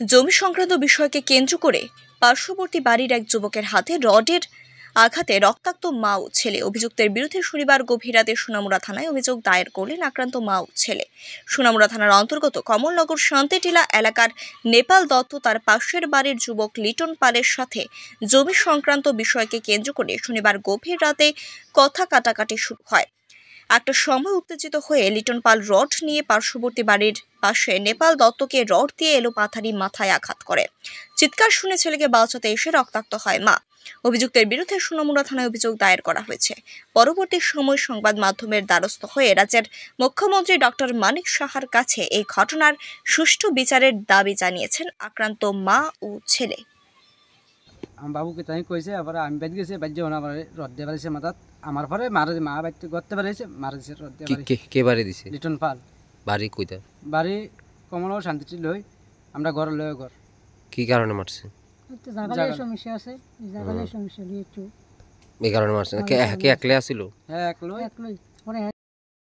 জমি সংক্রান্ত বিষয়কে কেন্দ্র করে পার্শ্ববর্তী বাড়ির এক যুবকের হাতে রডের আঘাতে রক্তাক্ত মা ও ছেলে। অভিযুক্তের বিরুদ্ধে শনিবার গভীর রাতে সোনামুড়া থানায় অভিযোগ দায়ের করলেন আক্রান্ত মা ও ছেলে। সোনামুড়া থানার অন্তর্গত কমলনগর শান্তিটিলা এলাকার নেপাল দত্ত তার পাশের বাড়ির যুবক লিটন পালের সাথে জমি সংক্রান্ত বিষয়কে কেন্দ্র করে শনিবার গভীর রাতে কথা কাটাকাটি শুরু হয়। একটা সময় উত্তেজিত হয়ে লিটন পাল রড নিয়ে পার্শ্ববর্তী বাড়ির পাশে নেপাল দত্তকে রড দিয়ে এলোপাথারি মাথায় আঘাত করে। চিৎকার শুনে ছেলেকে বাঁচাতে এসে রক্তাক্ত হয় মা। অভিযুক্তের বিরুদ্ধে সোনামুড়া থানায় অভিযোগ দায়ের করা হয়েছে। পরবর্তী সময় সংবাদ মাধ্যমের দ্বারস্থ হয়ে রাজ্যের মুখ্যমন্ত্রী ডক্টর মানিক সাহার কাছে এই ঘটনার সুষ্ঠু বিচারের দাবি জানিয়েছেন আক্রান্ত মা ও ছেলে। আমার বাবুকে তাই কইছে, আবার আমি বাইরে গেছি, বাইরে যাও না, আমার রদ দিয়ে পারিছে মাথাত। আমার পরে মারা মা বাইতে করতে পারিছে, মারা দিছে রদ দিয়ে পারিছে। কে বাড়ি দিছে? লিটন পাল। বাড়ি কইতা? বাড়ি কমলাও শান্তিটি লই, আমরা ঘর লই ঘর। কি কারণে মারছে? জায়গার সমস্যা আছে, জায়গার সমস্যা দিয়ে একটু এই কারণে মারছে? কে একলা আছিল? হ্যাঁ একলাই। পরে